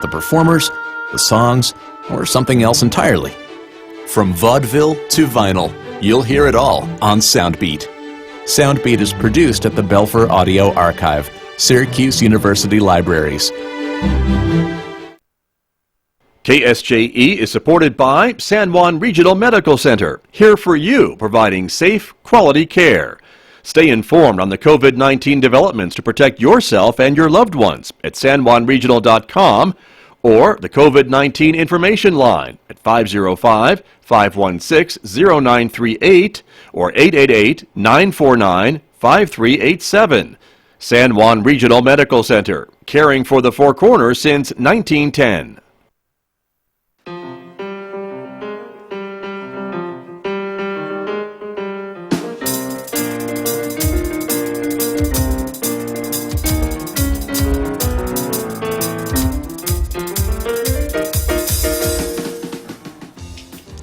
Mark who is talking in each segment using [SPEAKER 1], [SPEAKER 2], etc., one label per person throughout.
[SPEAKER 1] The performers, the songs, or something else entirely? From vaudeville to vinyl, you'll hear it all on Soundbeat. Soundbeat is produced at the Belfer Audio Archive, Syracuse University Libraries.
[SPEAKER 2] KSJE is supported by San Juan Regional Medical Center, here for you, providing safe, quality care. Stay informed on the COVID-19 developments to protect yourself and your loved ones at sanjuanregional.com or the COVID-19 information line at 505-516-0938 or 888-949-5387. San Juan Regional Medical Center, caring for the Four Corners since 1910.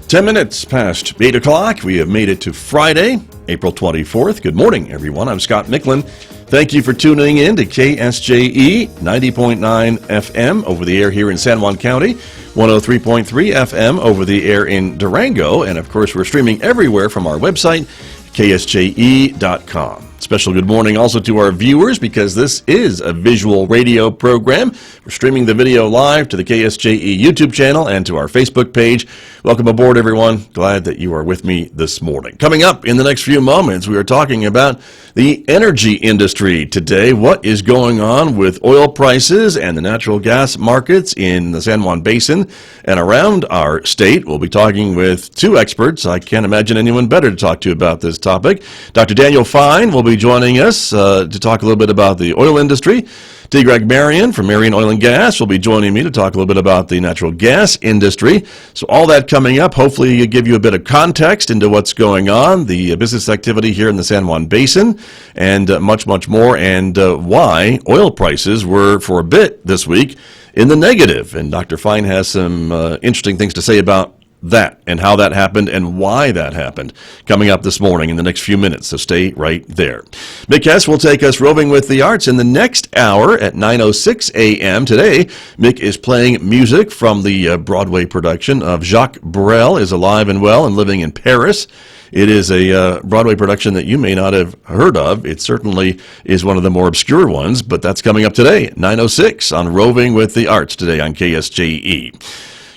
[SPEAKER 3] Ten minutes past 8 o'clock. We have made it to Friday, April 24th. Good morning, everyone. I'm Scott Micklin. Thank you for tuning in to KSJE 90.9 FM over the air here in San Juan County, 103.3 FM over the air in Durango, and of course we're streaming everywhere from our website, ksje.com. Special good morning also to our viewers because this is a visual radio program. We're streaming the video live to the KSJE YouTube channel and to our Facebook page. Welcome aboard, everyone. Glad that you are with me this morning. Coming up in the next few moments, we are talking about the energy industry today. What is going on with oil prices and the natural gas markets in the San Juan Basin and around our state? We'll be talking with two experts. I can't imagine anyone better to talk to about this topic. Dr. Daniel Fine will be joining us to talk a little bit about the oil industry. T. Greg Merrion from Merrion Oil and Gas will be joining me to talk a little bit about the natural gas industry. So all that coming up, hopefully give you a bit of context into what's going on, the business activity here in the San Juan Basin, and much, much more, and why oil prices were, for a bit this week, in the negative. And Dr. Fine has some interesting things to say about that and how that happened and why that happened coming up this morning in the next few minutes, so stay right there. Mick Hess will take us roving with the arts in the next hour at 9:06 a.m. Today, Mick is playing music from the Broadway production of Jacques Brel is Alive and Well and Living in Paris. It is a Broadway production that you may not have heard of. It certainly is one of the more obscure ones, but that's coming up today, 9:06 on Roving with the Arts today on KSJE.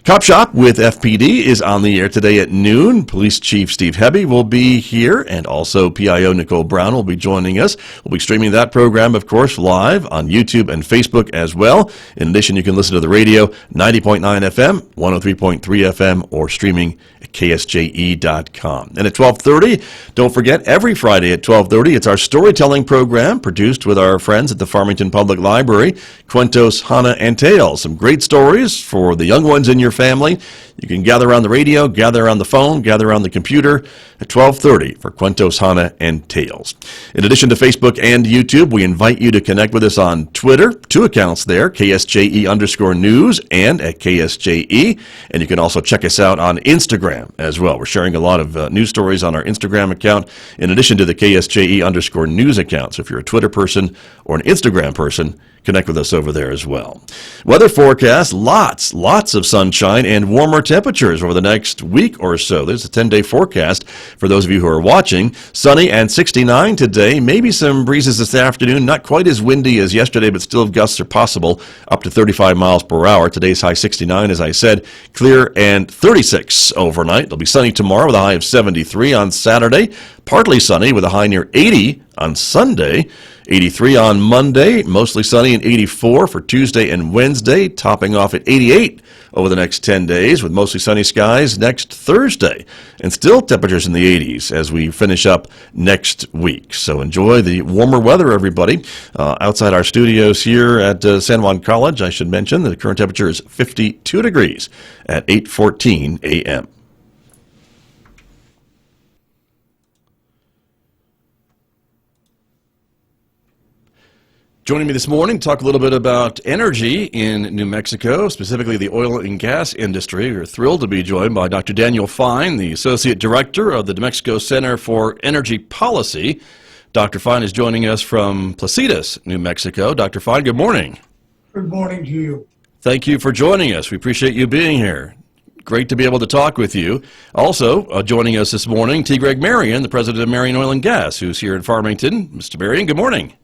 [SPEAKER 3] Cop Shop with FPD is on the air today at noon. Police Chief Steve Hebby will be here, and also PIO Nicole Brown will be joining us. We'll be streaming that program, of course, live on YouTube and Facebook as well. In addition, you can listen to the radio, 90.9 FM, 103.3 FM, or streaming at ksje.com. And at 12:30, don't forget, every Friday at 12:30, it's our storytelling program produced with our friends at the Farmington Public Library, Cuentos, Hana, and Tales. Some great stories for the young ones in your family. You can gather around the radio, gather around the phone, gather around the computer at 12:30 for Cuentos, Hana, and Tales. In addition to Facebook and YouTube, we invite you to connect with us on Twitter, two accounts there, KSJE_news and at KSJE. And you can also check us out on Instagram as well. We're sharing a lot of news stories on our Instagram account in addition to the KSJE_news account. So if you're a Twitter person or an Instagram person, connect with us over there as well. Weather forecast, lots of sunshine and warmer temperatures over the next week or so. There's a 10-day forecast for those of you who are watching. Sunny and 69 today. Maybe some breezes this afternoon. Not quite as windy as yesterday, but still gusts are possible up to 35 miles per hour. Today's high 69, as I said. Clear and 36 overnight. It'll be sunny tomorrow with a high of 73 on Saturday. Partly sunny with a high near 80 on Sunday. 83 on Monday, mostly sunny, and 84 for Tuesday and Wednesday, topping off at 88 over the next 10 days with mostly sunny skies next Thursday. And still temperatures in the 80s as we finish up next week. So enjoy the warmer weather, everybody. Outside our studios here at San Juan College, I should mention the current temperature is 52 degrees at 8:14 a.m. Joining me this morning to talk a little bit about energy in New Mexico, specifically the oil and gas industry. We're thrilled to be joined by Dr. Daniel Fine, the Associate Director of the New Mexico Center for Energy Policy. Dr. Fine is joining us from Placitas, New Mexico. Dr. Fine, good morning.
[SPEAKER 4] Good morning to you.
[SPEAKER 3] Thank you for joining us. We appreciate you being here. Great to be able to talk with you. Also, joining us this morning, T. Greg Merrion, the president of Merrion Oil and Gas, who's here in Farmington. Mr. Merrion, good morning.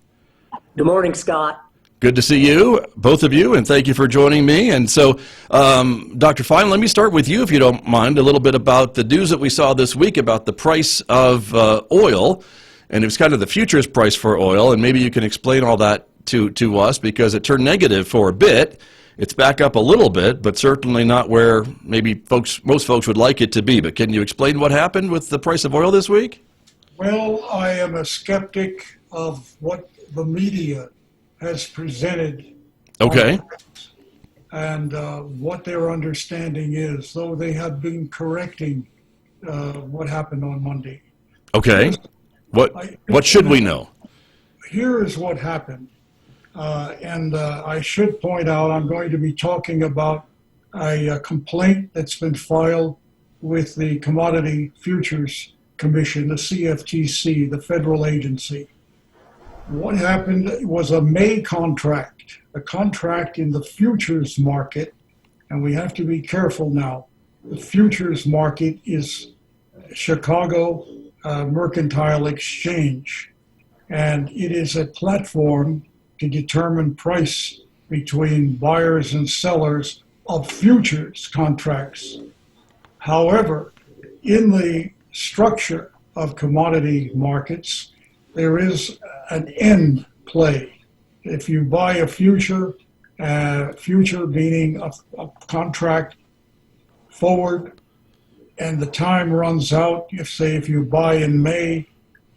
[SPEAKER 4] Good morning, Scott.
[SPEAKER 3] Good to see you, both of you, and thank you for joining me. And so, Dr. Fine, let me start with you, if you don't mind, a little bit about the news that we saw this week about the price of oil, and it was kind of the futures price for oil, and maybe you can explain all that to us, because it turned negative for a bit. It's back up a little bit, but certainly not where maybe most folks would like it to be. But can you explain what happened with the price of oil this week?
[SPEAKER 5] Well, I am a skeptic of what the media has presented.
[SPEAKER 3] Okay.
[SPEAKER 5] And what their understanding is, though they have been correcting what happened on Monday.
[SPEAKER 3] Okay. What should we know?
[SPEAKER 5] Here is what happened. And I should point out, I'm going to be talking about a complaint that's been filed with the Commodity Futures Commission, the CFTC, the federal agency. What happened was a May contract, a contract in the futures market, and we have to be careful now. The futures market is Chicago Mercantile Exchange, and it is a platform to determine price between buyers and sellers of futures contracts. However, in the structure of commodity markets, there is an end play. If you buy a future meaning a contract forward, and the time runs out, if you buy in May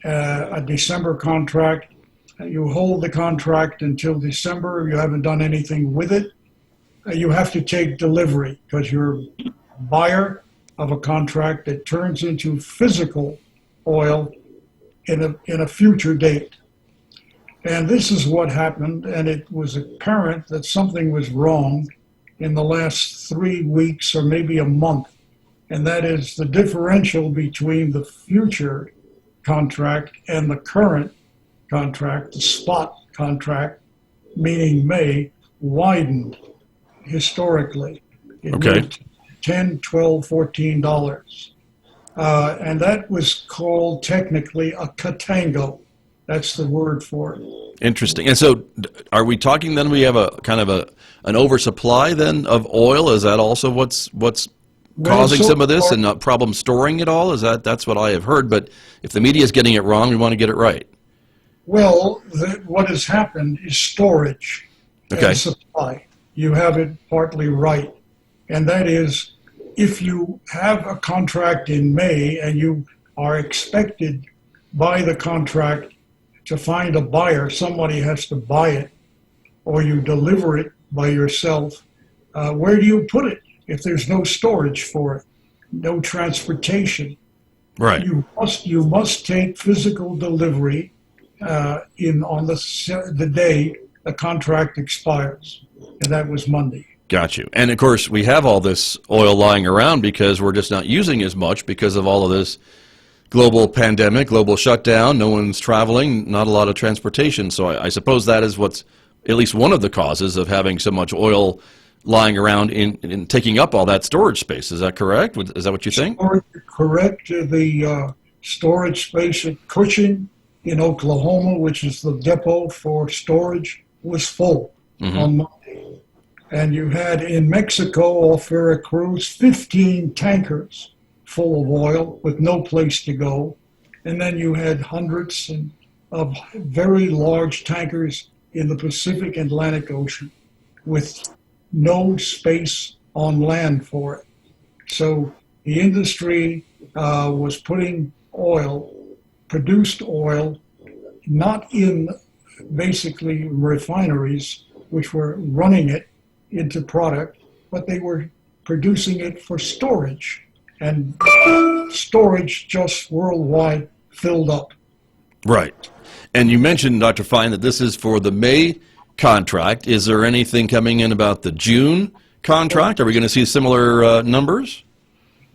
[SPEAKER 5] a December contract, you hold the contract until December, you haven't done anything with it, you have to take delivery, because you're a buyer of a contract that turns into physical oil in a future date. And this is what happened, and it was apparent that something was wrong in the last 3 weeks or maybe a month, and that is the differential between the future contract and the current contract, the spot contract, meaning May, widened historically. It moved $10, $12, $14. And that was called technically a contango. That's the word for it.
[SPEAKER 3] Interesting. And so are we talking then we have a kind of an oversupply then of oil? Is that also what's causing some of this and not problem storing it all? That's what I have heard. But if the media is getting it wrong, we want to get it right.
[SPEAKER 5] Well, what has happened is storage and supply. You have it partly right. And that is, if you have a contract in May and you are expected by the contract to find a buyer, somebody has to buy it, or you deliver it by yourself, where do you put it if there's no storage for it, no transportation?
[SPEAKER 3] Right.
[SPEAKER 5] You must take physical delivery on the day the contract expires, and that was Monday.
[SPEAKER 3] Got you. And of course, we have all this oil lying around because we're just not using as much because of all of this global pandemic, global shutdown. No one's traveling, not a lot of transportation. So I suppose that is what's at least one of the causes of having so much oil lying around in taking up all that storage space. Is that correct? Is that what you think?
[SPEAKER 5] Correct. The storage space at Cushing in Oklahoma, which is the depot for storage, was full on Monday. And you had in Mexico off Veracruz 15 tankers full of oil with no place to go. And then you had hundreds of very large tankers in the Pacific Atlantic Ocean with no space on land for it. So the industry was putting produced oil, not in basically refineries, which were running it into product, but they were producing it for storage. And storage just worldwide filled up.
[SPEAKER 3] Right. And you mentioned, Dr. Fine, that this is for the May contract. Is there anything coming in about the June contract? Are we going to see similar numbers?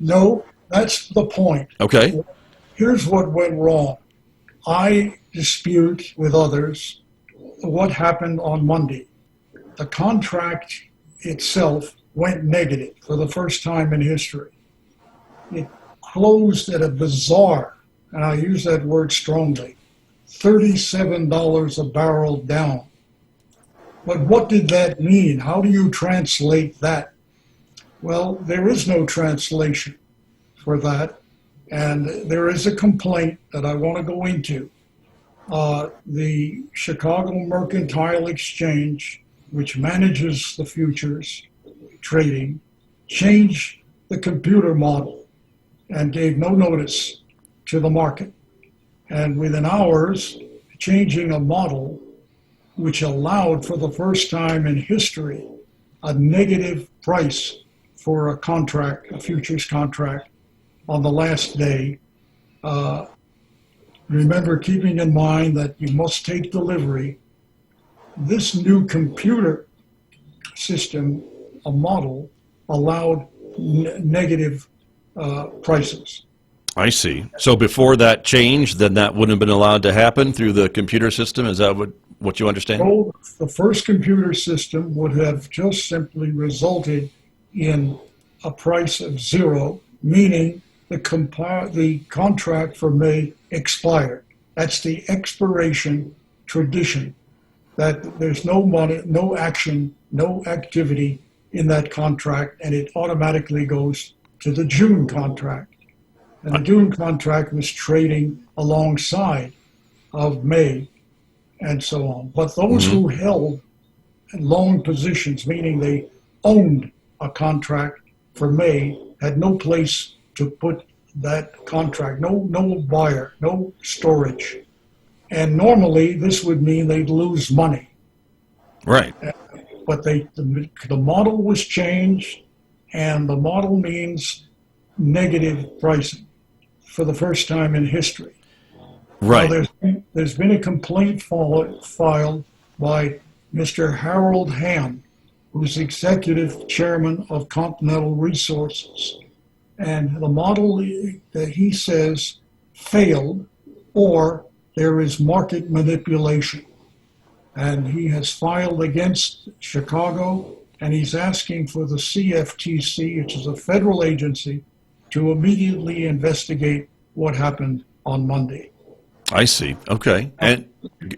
[SPEAKER 5] No, that's the point.
[SPEAKER 3] Okay.
[SPEAKER 5] Here's what went wrong. I dispute with others what happened on Monday. The contract itself went negative for the first time in history. It closed at a bizarre, and I use that word strongly, $37 a barrel down. But what did that mean? How do you translate that? Well, there is no translation for that, and there is a complaint that I want to go into. The Chicago Mercantile Exchange, which manages the futures trading, changed the computer model and gave no notice to the market. And within hours, changing a model which allowed for the first time in history a negative price for a contract, a futures contract, on the last day. Remember, keeping in mind that you must take delivery, this new computer system, a model, allowed negative prices.
[SPEAKER 3] I see. So before that change, then that wouldn't have been allowed to happen through the computer system? Is that what you understand?
[SPEAKER 5] So the first computer system would have just simply resulted in a price of zero, meaning the contract for May expired. That's the expiration tradition, that there's no money, no action, no activity in that contract, and it automatically goes to the June contract. And the June contract was trading alongside of May and so on. But those who held long positions, meaning they owned a contract for May, had no place to put that contract, no buyer, no storage. And normally this would mean they'd lose money.
[SPEAKER 3] Right.
[SPEAKER 5] But the model was changed, and the model means negative pricing for the first time in history.
[SPEAKER 3] Right.
[SPEAKER 5] Now, there's been a complaint filed by Mr. Harold Ham, who's executive chairman of Continental Resources. And the model that he says failed, or there is market manipulation. And he has filed against Chicago, and he's asking for the CFTC, which is a federal agency, to immediately investigate what happened on Monday.
[SPEAKER 3] I see. Okay. And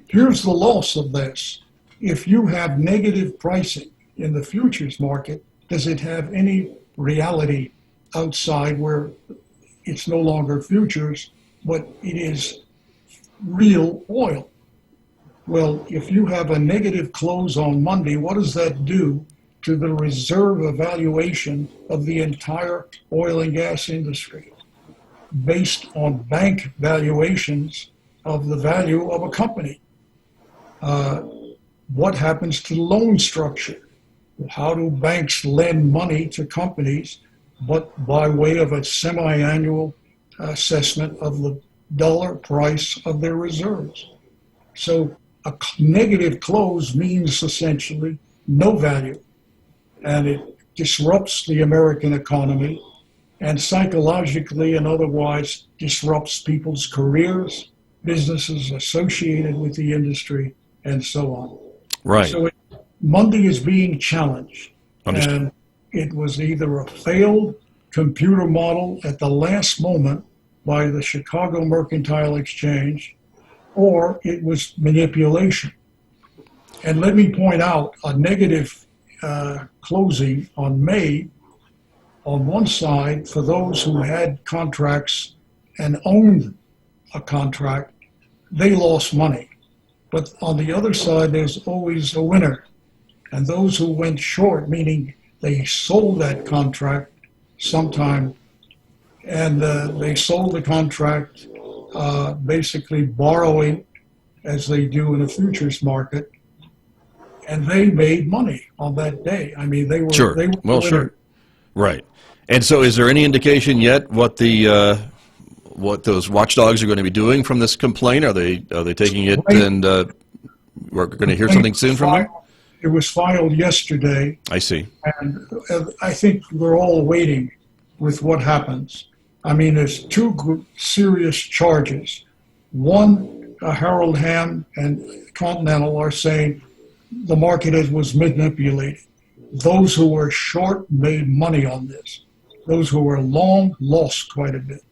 [SPEAKER 5] here's the loss of this. If you have negative pricing in the futures market, does it have any reality outside where it's no longer futures, but it is real oil? Well, if you have a negative close on Monday, what does that do to the reserve evaluation of the entire oil and gas industry based on bank valuations of the value of a company? What happens to loan structure? How do banks lend money to companies, but by way of a semi-annual assessment of the dollar price of their reserves? So a negative close means essentially no value, and it disrupts the American economy and psychologically and otherwise disrupts people's careers, businesses associated with the industry, and so on.
[SPEAKER 3] right.
[SPEAKER 5] So Monday is being challenged.
[SPEAKER 3] Understood.
[SPEAKER 5] And it was either a failed computer model at the last moment by the Chicago Mercantile Exchange, or it was manipulation. And let me point out a negative closing on May on one side for those who had contracts and owned a contract, they lost money. But on the other side, there's always a winner. And those who went short, meaning they sold that contract sometime, and they sold the contract basically borrowing as they do in a futures market, and they made money on that day. I mean, they were
[SPEAKER 3] Sure.
[SPEAKER 5] They were
[SPEAKER 3] Well,
[SPEAKER 5] the
[SPEAKER 3] sure.
[SPEAKER 5] winner.
[SPEAKER 3] Right. And so is there any indication yet what the what those watchdogs are going to be doing from this complaint? Are they taking it, and we're going to hear something soon from them?
[SPEAKER 5] It was filed yesterday,
[SPEAKER 3] I see.
[SPEAKER 5] and I think we're all waiting with what happens. I mean, there's two serious charges. One, Harold Ham and Continental are saying the market was manipulated. Those who were short made money on this. Those who were long lost quite a bit.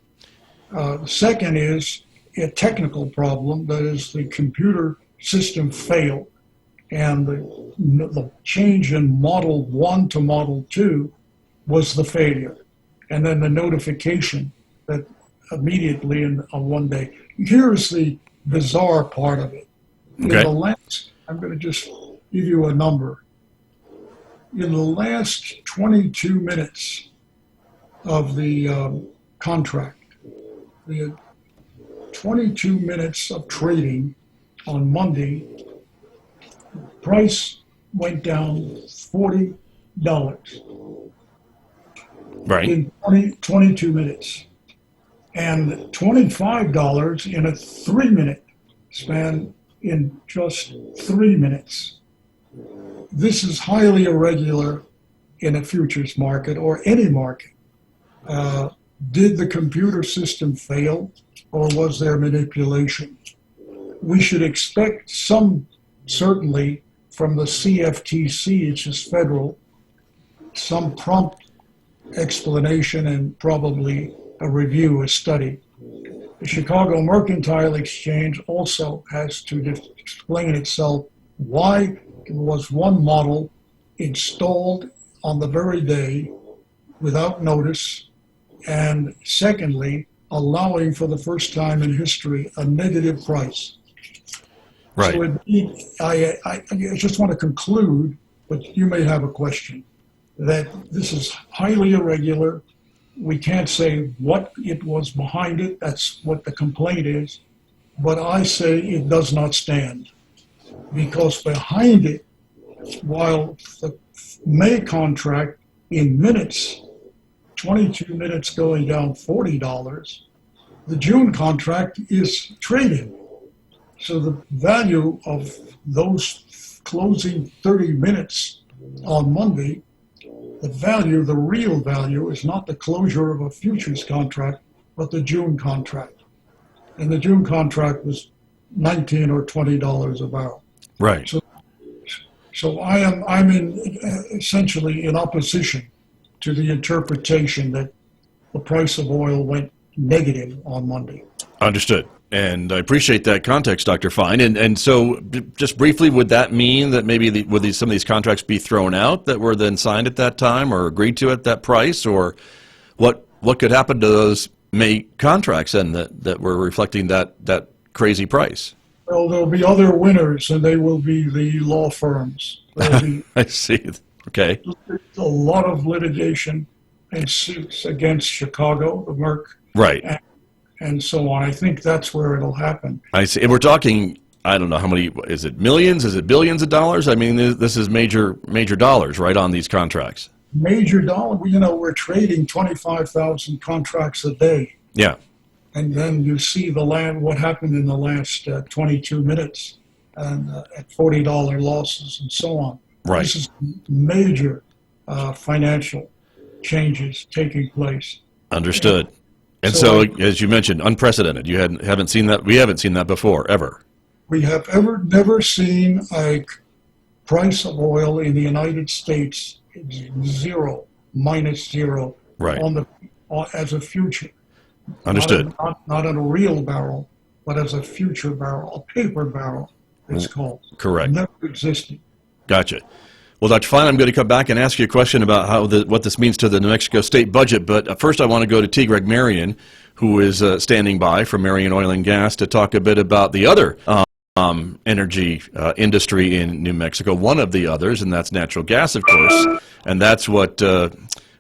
[SPEAKER 5] Second is a technical problem, that is the computer system failed, and the change in Model 1 to Model 2 was the failure. And then the notification that immediately on one day. Here's the bizarre part of it.
[SPEAKER 3] Okay.
[SPEAKER 5] In the last, I'm going to just give you a number. In the last 22 minutes of the contract, we had 22 minutes of trading on Monday. Price went down $40
[SPEAKER 3] Right.
[SPEAKER 5] in 22 minutes, and $25 in a 3-minute span in just 3 minutes. This is highly irregular in a futures market or any market. Did the computer system fail, or was there manipulation? We should expect some, certainly from the CFTC, which is federal, some prompt explanation and probably a review, a study. The Chicago Mercantile Exchange also has to explain itself why it was one model installed on the very day without notice, and secondly, allowing for the first time in history a negative price.
[SPEAKER 3] Right.
[SPEAKER 5] So I just want to conclude, but you may have a question, that this is highly irregular. We can't say what it was behind it. That's what the complaint is. But I say it does not stand, because behind it, while the May contract in minutes, 22 minutes going down $40, the June contract is traded. So the value of those closing 30 minutes on Monday, the real value is not the closure of a futures contract, but the June contract. And the June contract was $19 or $20 a barrel.
[SPEAKER 3] Right.
[SPEAKER 5] So I'm essentially in opposition to the interpretation that the price of oil went negative on Monday.
[SPEAKER 3] Understood. And I appreciate that context, Dr. Fine. And so just briefly, would that mean that maybe some of these contracts be thrown out that were then signed at that time or agreed to at that price? Or what could happen to those May contracts then that were reflecting that crazy price?
[SPEAKER 5] Well, there'll be other winners, and they will be the law firms. There'll be
[SPEAKER 3] I see. Okay.
[SPEAKER 5] a lot of litigation and suits against Chicago, the Merck,
[SPEAKER 3] Right.
[SPEAKER 5] and so on. I think that's where it'll happen.
[SPEAKER 3] I see. And we're talking, I don't know how many, is it millions? Is it billions of dollars? I mean, this is major dollars, right, on these contracts.
[SPEAKER 5] Major dollar. We're trading 25,000 contracts a day.
[SPEAKER 3] Yeah.
[SPEAKER 5] And then you see what happened in the last 22 minutes, and at $40 losses and so on.
[SPEAKER 3] Right.
[SPEAKER 5] This is major financial changes taking place.
[SPEAKER 3] Understood. And so as you mentioned, unprecedented. You haven't seen that. We haven't seen that before, ever.
[SPEAKER 5] We have never seen a price of oil in the United States zero, minus zero,
[SPEAKER 3] Right.
[SPEAKER 5] as a future.
[SPEAKER 3] Understood.
[SPEAKER 5] Not in a real barrel, but as a future barrel, a paper barrel, it's called.
[SPEAKER 3] Correct.
[SPEAKER 5] Never existed.
[SPEAKER 3] Gotcha. Well, Dr. Fine, I'm going to come back and ask you a question about what this means to the New Mexico state budget. But first, I want to go to T. Greg Merrion, who is standing by from Merrion Oil and Gas, to talk a bit about the other energy industry in New Mexico, one of the others, and that's natural gas, of course. And that's what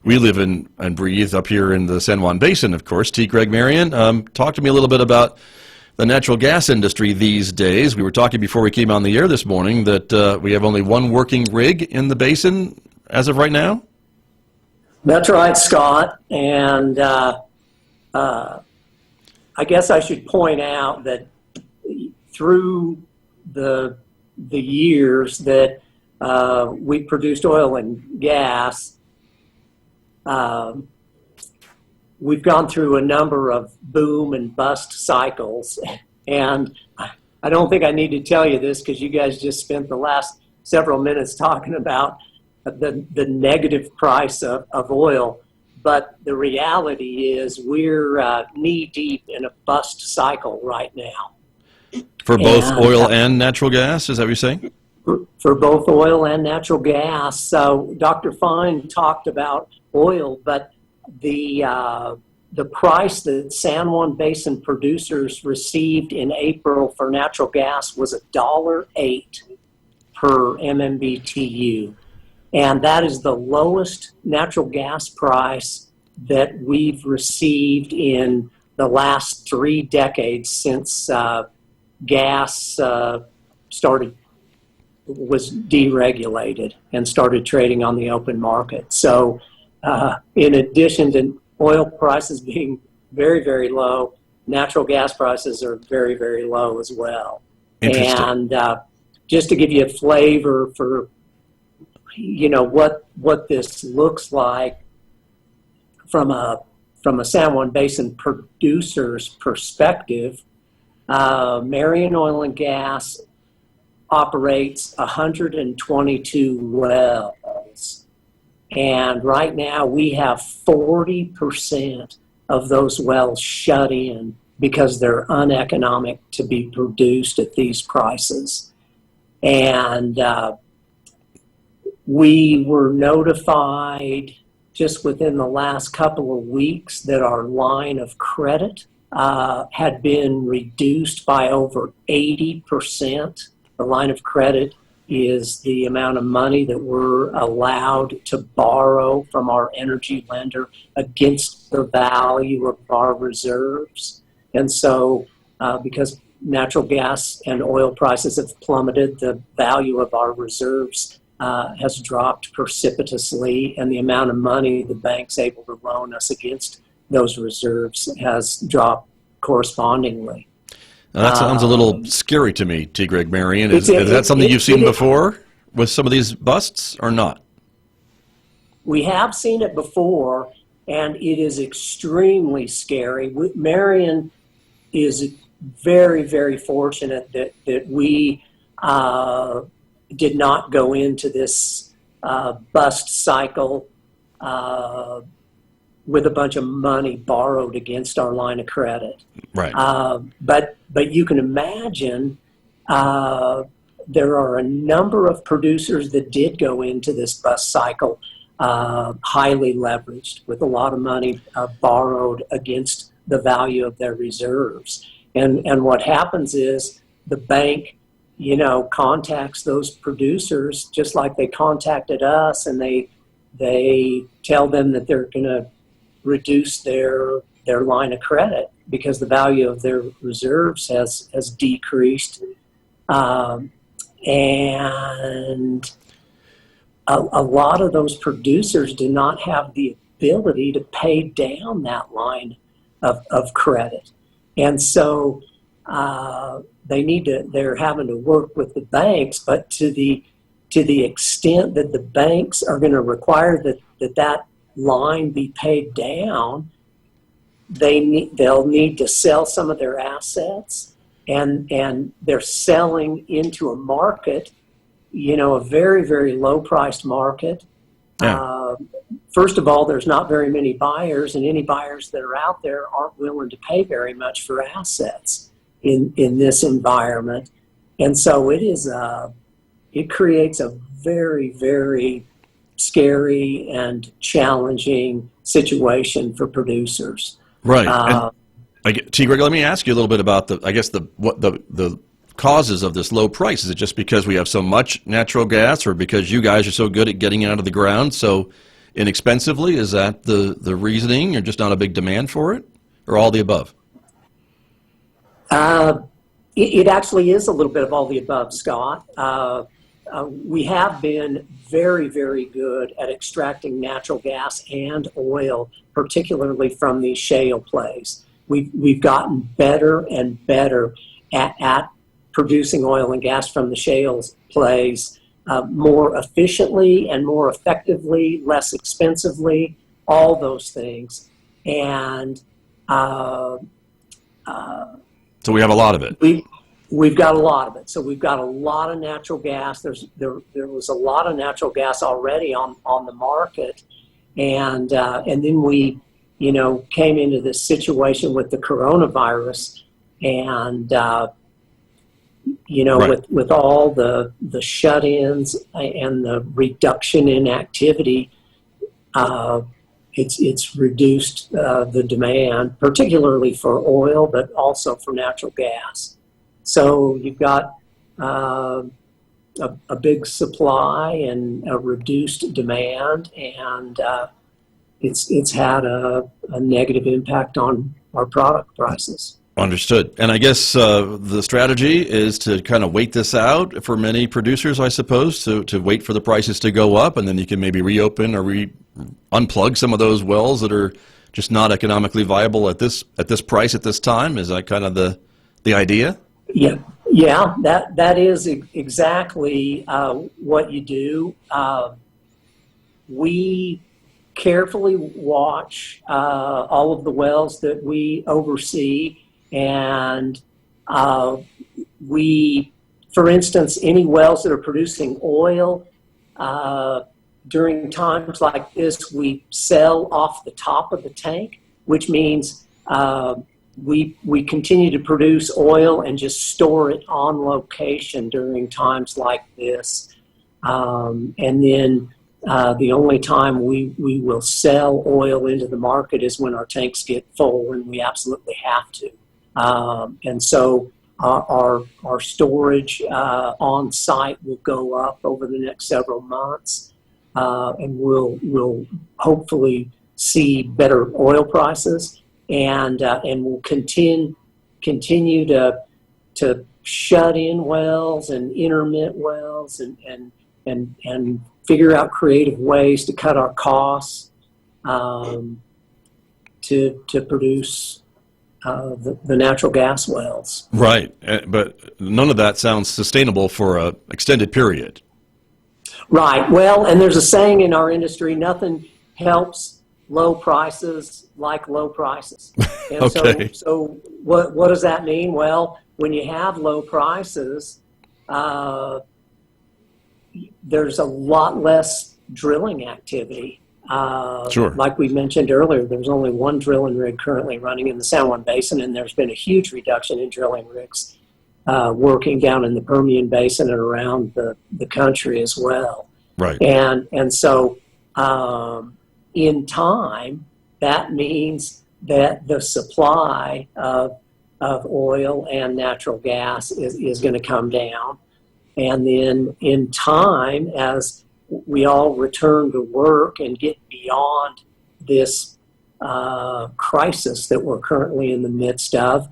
[SPEAKER 3] we live in and breathe up here in the San Juan Basin, of course. T. Greg Merrion, talk to me a little bit about the natural gas industry these days. We were talking before we came on the air this morning that we have only one working rig in the basin as of right now.
[SPEAKER 4] That's right, Scott. And I guess I should point out that through the years that we produced oil and gas, we've gone through a number of boom and bust cycles. And I don't think I need to tell you this because you guys just spent the last several minutes talking about the negative price of oil. But the reality is we're knee deep in a bust cycle right now.
[SPEAKER 3] For both
[SPEAKER 4] And,
[SPEAKER 3] oil and natural gas, is that what you're saying?
[SPEAKER 4] For both oil and natural gas. So Dr. Fine talked about oil, but the price that San Juan Basin producers received in April for natural gas was $1.08 per MMBTU. And that is the lowest natural gas price that we've received in the last 3 decades since gas was deregulated and started trading on the open market. So in addition to oil prices being very, very low, natural gas prices are very, very low as well.
[SPEAKER 3] Interesting.
[SPEAKER 4] And just to give you a flavor for, what this looks like from a San Juan Basin producer's perspective, Merrion Oil and Gas operates 122 wells. And right now we have 40% of those wells shut in because they're uneconomic to be produced at these prices. And we were notified just within the last couple of weeks that our line of credit had been reduced by over 80%. The line of credit is the amount of money that we're allowed to borrow from our energy lender against the value of our reserves. And so because natural gas and oil prices have plummeted, the value of our reserves has dropped precipitously, and the amount of money the bank's able to loan us against those reserves has dropped correspondingly.
[SPEAKER 3] Now, that sounds a little scary to me, T. Greg Merrion. Is that something you've seen before with some of these busts or not?
[SPEAKER 4] We have seen it before, and it is extremely scary. Merrion is very, very fortunate that we did not go into this bust cycle with a bunch of money borrowed against our line of credit.
[SPEAKER 3] Right.
[SPEAKER 4] But you can imagine there are a number of producers that did go into this bust cycle highly leveraged with a lot of money borrowed against the value of their reserves. And what happens is the bank, contacts those producers just like they contacted us, and they tell them that they're going to reduce their line of credit because the value of their reserves has decreased. And a lot of those producers do not have the ability to pay down that line of credit. And so they're having to work with the banks, but to the extent that the banks are going to require that line be paid down, they'll need to sell some of their assets, and they're selling into a market, a very, very low priced market.
[SPEAKER 3] Yeah.
[SPEAKER 4] First of all, there's not very many buyers, and any buyers that are out there aren't willing to pay very much for assets in this environment. And so it creates a very, very scary and challenging situation for producers.
[SPEAKER 3] Right. T. Greg, let me ask you a little bit about the causes of this low price. Is it just because we have so much natural gas, or because you guys are so good at getting it out of the ground so inexpensively? Is that the reasoning, or just not a big demand for it, or all the above?
[SPEAKER 4] It actually is a little bit of all the above, Scott. We have been very, very good at extracting natural gas and oil, particularly from these shale plays. We've gotten better and better at producing oil and gas from the shale plays more efficiently and more effectively, less expensively, all those things. And
[SPEAKER 3] so we have a lot of it.
[SPEAKER 4] We've got a lot of it. So we've got a lot of natural gas. There was a lot of natural gas already on the market, and then we, came into this situation with the coronavirus, and
[SPEAKER 3] Right.
[SPEAKER 4] with all the shut-ins and the reduction in activity, it's reduced the demand, particularly for oil, but also for natural gas. So you've got a big supply and a reduced demand, and it's had a negative impact on our product prices.
[SPEAKER 3] Understood. And I guess the strategy is to kind of wait this out for many producers, I suppose, to wait for the prices to go up, and then you can maybe reopen or unplug some of those wells that are just not economically viable at this price at this time. Is that kind of the idea?
[SPEAKER 4] Yeah, that is exactly what you do. We carefully watch all of the wells that we oversee, and for instance, any wells that are producing oil, during times like this, we sell off the top of the tank, which means we continue to produce oil and just store it on location during times like this. And then the only time we will sell oil into the market is when our tanks get full and we absolutely have to. And so our storage on site will go up over the next several months, and we'll hopefully see better oil prices, and we'll continue to shut in wells and intermit wells and figure out creative ways to cut our costs to produce the natural gas wells.
[SPEAKER 3] Right. But none of that sounds sustainable for an extended period.
[SPEAKER 4] Right. Well, and there's a saying in our industry, nothing helps low prices like low prices. And
[SPEAKER 3] Okay.
[SPEAKER 4] so what does that mean? Well, when you have low prices, there's a lot less drilling activity.
[SPEAKER 3] Sure.
[SPEAKER 4] Like we mentioned earlier, there's only one drilling rig currently running in the San Juan Basin, and there's been a huge reduction in drilling rigs working down in the Permian Basin and around the country as well.
[SPEAKER 3] Right.
[SPEAKER 4] And so in time, that means that the supply of oil and natural gas is going to come down. And then in time, as we all return to work and get beyond this crisis that we're currently in the midst of,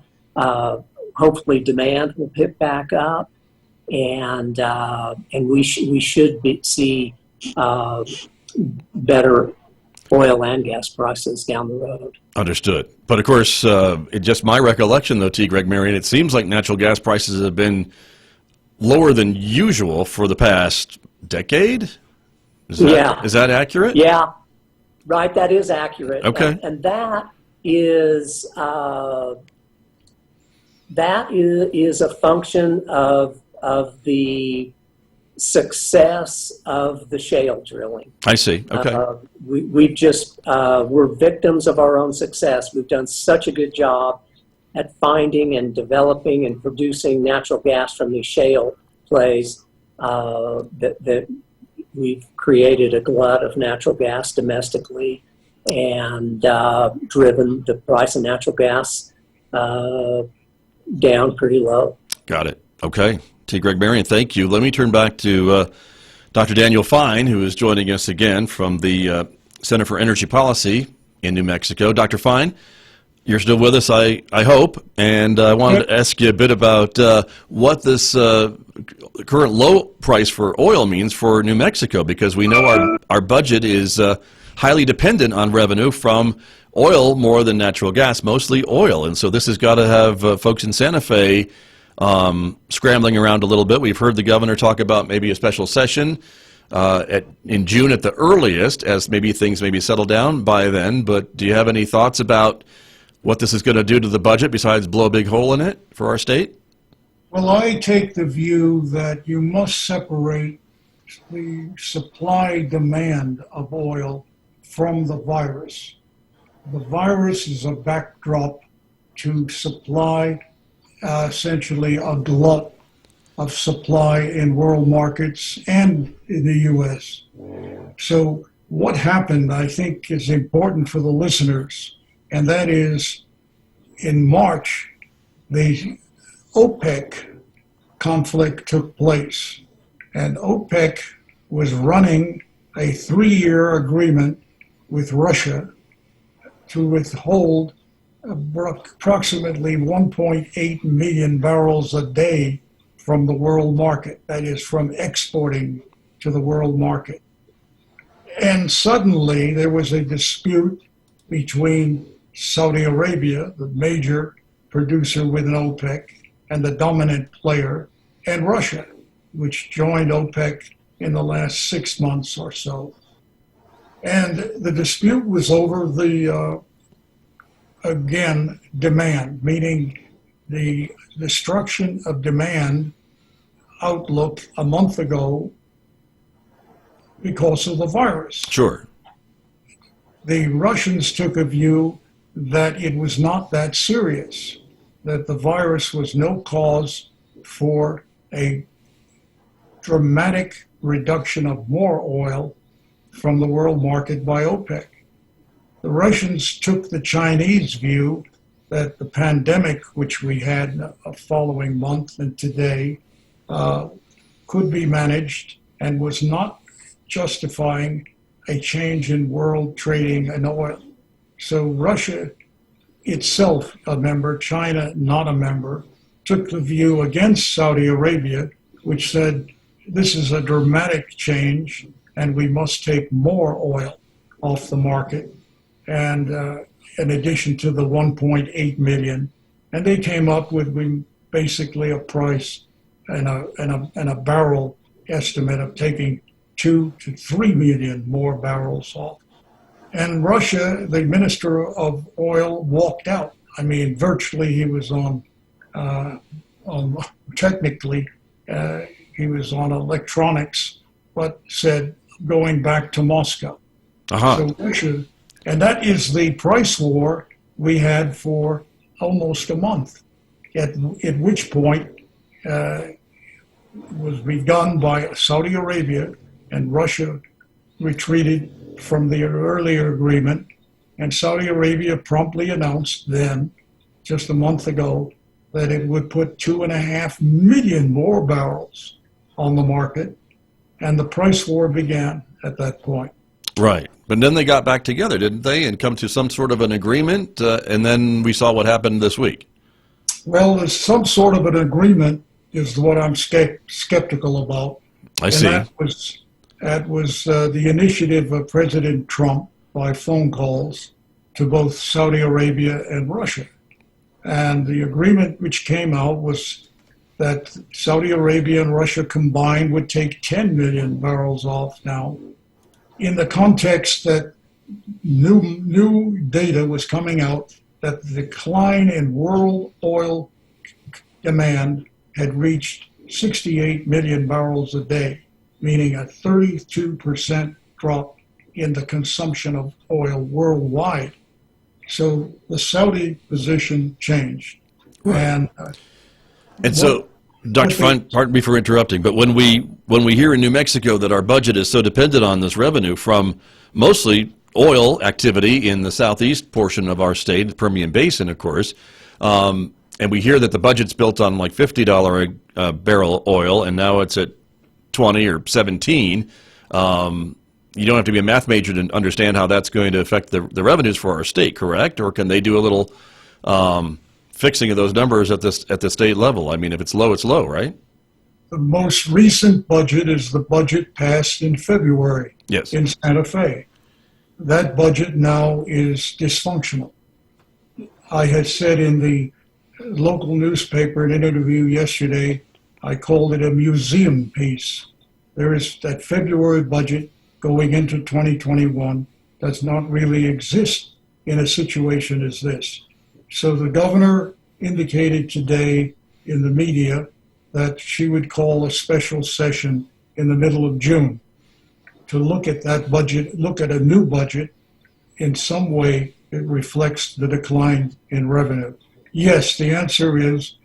[SPEAKER 4] hopefully demand will pick back up, and we should see better oil and gas prices down the road.
[SPEAKER 3] Understood. But of course, it's just my recollection, though, T. Greg Merrion, it seems like natural gas prices have been lower than usual for the past decade. Is that accurate?
[SPEAKER 4] Yeah, right. That is accurate.
[SPEAKER 3] Okay.
[SPEAKER 4] And that is a function of the success of the shale drilling.
[SPEAKER 3] I see. Okay.
[SPEAKER 4] We're victims of our own success. We've done such a good job at finding and developing and producing natural gas from these shale plays that we've created a glut of natural gas domestically and driven the price of natural gas down pretty low.
[SPEAKER 3] Got it. Okay. T. Greg Merrion, thank you. Let me turn back to Dr. Daniel Fine, who is joining us again from the Center for Energy Policy in New Mexico. Dr. Fine, you're still with us, I hope, and I wanted to ask you a bit about what this current low price for oil means for New Mexico, because we know our budget is highly dependent on revenue from oil more than natural gas, mostly oil, and so this has got to have folks in Santa Fe scrambling around a little bit. We've heard the governor talk about maybe a special session in June at the earliest, as maybe things maybe settle down by then, but do you have any thoughts about what this is going to do to the budget besides blow a big hole in it for our state?
[SPEAKER 5] Well, I take the view that you must separate the supply demand of oil from the virus. The virus is a backdrop to supply, essentially a glut of supply in world markets and in the U.S. So what happened, I think, is important for the listeners, and that is in March, the OPEC conflict took place, and OPEC was running a 3-year agreement with Russia to withhold approximately 1.8 million barrels a day from the world market, that is, from exporting to the world market. And suddenly there was a dispute between Saudi Arabia, the major producer within OPEC and the dominant player, and Russia, which joined OPEC in the last 6 months or so. And the dispute was over the, again, demand, meaning the destruction of demand outlook a month ago because of the virus.
[SPEAKER 3] Sure.
[SPEAKER 5] The Russians took a view that it was not that serious, that the virus was no cause for a dramatic reduction of more oil from the world market by OPEC. The Russians took the Chinese view that the pandemic, which we had a following month and today, could be managed and was not justifying a change in world trading in oil. So Russia itself, a member, China, not a member, took the view against Saudi Arabia, which said this is a dramatic change and we must take more oil off the market, and in addition to the 1.8 million. And they came up with basically a price and a barrel estimate of taking 2 to 3 million more barrels off. And Russia, the minister of oil, walked out. I mean, virtually he was on technically, he was on electronics, but said going back to Moscow. So Russia, and that is the price war we had for almost a month, at which point was begun by Saudi Arabia, and Russia retreated from the earlier agreement, and Saudi Arabia promptly announced then, just a month ago, that it would put 2.5 million more barrels on the market, and the price war began at that point.
[SPEAKER 3] Right. But then they got back together, didn't they, and come to some sort of an agreement, and then we saw what happened this week.
[SPEAKER 5] Well, there's some sort of an agreement is what I'm skeptical about.
[SPEAKER 3] I see.
[SPEAKER 5] That was the initiative of President Trump by phone calls to both Saudi Arabia and Russia. And the agreement which came out was that Saudi Arabia and Russia combined would take 10 million barrels off now, in the context that new data was coming out that the decline in world oil demand had reached 68 million barrels a day, meaning a 32% drop in the consumption of oil worldwide. So the Saudi position changed.
[SPEAKER 3] Right. And so, Dr. Fine, pardon me for interrupting, but when we hear in New Mexico that our budget is so dependent on this revenue from mostly oil activity in the southeast portion of our state, the Permian Basin, of course, and we hear that the budget's built on like $50 a barrel oil, and now it's at 20 or 17. You don't have to be a math major to understand how that's going to affect the revenues for our state, correct? Or can they do a little fixing of those numbers at the state level? I mean, if it's low, right?
[SPEAKER 5] The most recent budget is the budget passed in February in Santa Fe. That budget now is dysfunctional. I had said in the local newspaper in an interview yesterday, I called it a museum piece. There is that February budget going into 2021 does not really exist in a situation as this. So the governor indicated today in the media that she would call a special session in the middle of June to look at that budget, look at a new budget. In some way, it reflects the decline in revenue. Yes, the answer is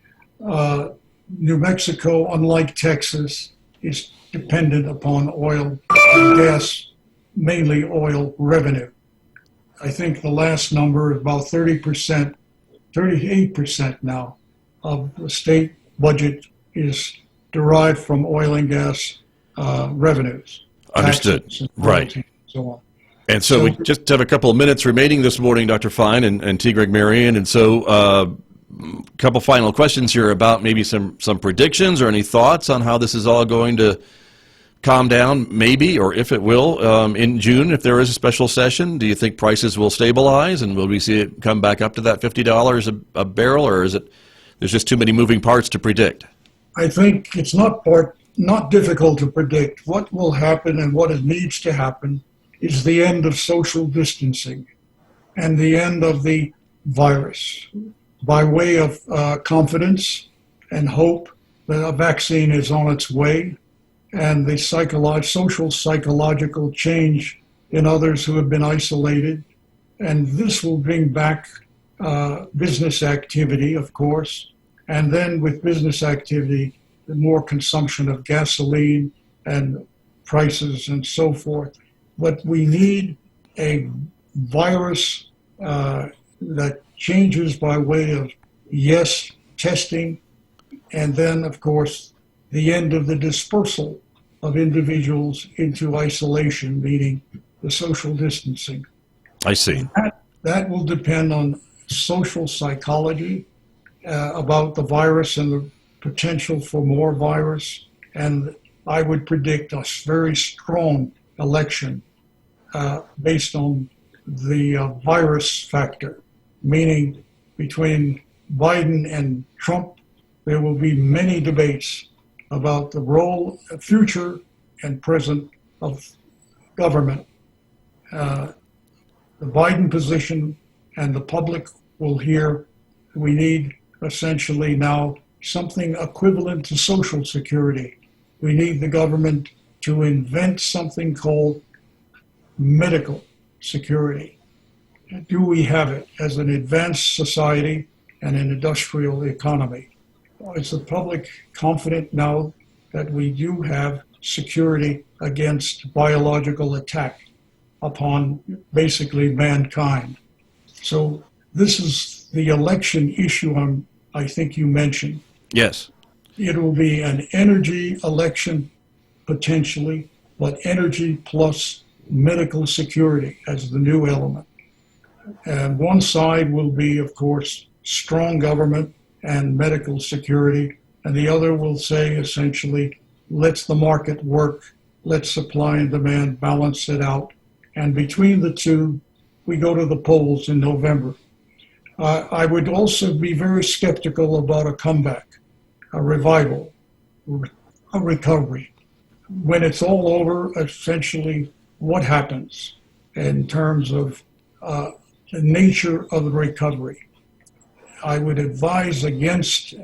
[SPEAKER 5] New Mexico, unlike Texas, is dependent upon oil and gas, mainly oil revenue. I think the last number is about 30%, 38% now of the state budget is derived from oil and gas revenues.
[SPEAKER 3] Understood.
[SPEAKER 5] Taxes and
[SPEAKER 3] Right.
[SPEAKER 5] royalties and so on.
[SPEAKER 3] And so we just have a couple of minutes remaining this morning, Dr. Fine and T. Greg Merrion. And so a couple final questions here about maybe some predictions or any thoughts on how this is all going to calm down, maybe, or if it will, in June, if there is a special session. Do you think prices will stabilize, and will we see it come back up to that $50 a barrel, or is it there's just too many moving parts to predict?
[SPEAKER 5] I think it's not difficult to predict. What will happen and what it needs to happen is the end of social distancing and the end of the virus by way of confidence and hope that a vaccine is on its way, and the social psychological change in others who have been isolated. And this will bring back business activity, of course, and then with business activity, the more consumption of gasoline and prices and so forth. But we need a virus that changes by way of, yes, testing, and then, of course, the end of the dispersal of individuals into isolation, meaning the social distancing.
[SPEAKER 3] I see.
[SPEAKER 5] That will depend on social psychology about the virus and the potential for more virus. And I would predict a very strong election based on the virus factor, meaning between Biden and Trump, there will be many debates about the role, future and present of government. The Biden position and the public will hear we need essentially now something equivalent to Social Security. We need the government to invent something called medical security. Do we have it as an advanced society and an industrial economy? Is the public confident now that we do have security against biological attack upon basically mankind? So this is the election issue I think you mentioned.
[SPEAKER 3] Yes.
[SPEAKER 5] It will be an energy election potentially, but energy plus medical security as the new element. And one side will be, of course, strong government and medical security, and the other will say essentially, let's the market work, let's supply and demand balance it out. And between the two, we go to the polls in November. I would also be very skeptical about a comeback, a revival, a recovery. When it's all over, essentially, what happens in terms of the nature of the recovery? I would advise against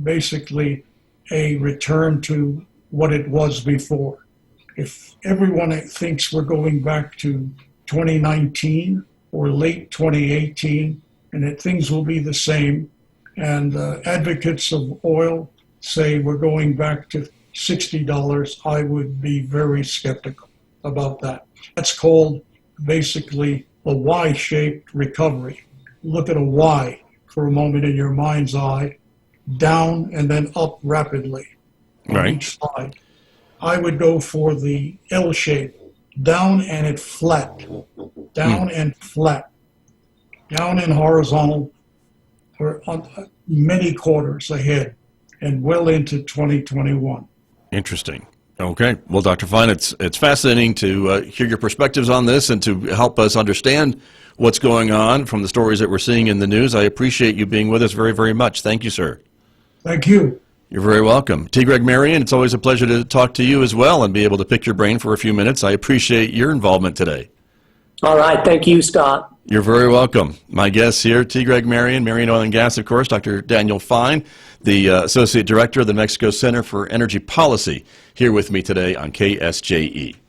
[SPEAKER 5] basically a return to what it was before. If everyone thinks we're going back to 2019 or late 2018, and that things will be the same, and advocates of oil say we're going back to $60, I would be very skeptical about that. That's called basically a Y-shaped recovery. Look at a Y for a moment in your mind's eye, down and then up rapidly on each side. I would go for the L shape, down and it flat, down and flat, down and horizontal for many quarters ahead and well into 2021.
[SPEAKER 3] Interesting. Okay. Well, Dr. Fine, it's fascinating to hear your perspectives on this and to help us understand what's going on from the stories that we're seeing in the news. I appreciate you being with us very, very much. Thank you, sir.
[SPEAKER 5] Thank you.
[SPEAKER 3] You're very welcome. T. Greg Merrion, it's always a pleasure to talk to you as well and be able to pick your brain for a few minutes. I appreciate your involvement today.
[SPEAKER 4] All right. Thank you, Scott.
[SPEAKER 3] You're very welcome. My guests here, T. Greg Merrion, Merrion Oil and Gas, of course, Dr. Daniel Fine, the Associate Director of the Mexico Center for Energy Policy, here with me today on KSJE.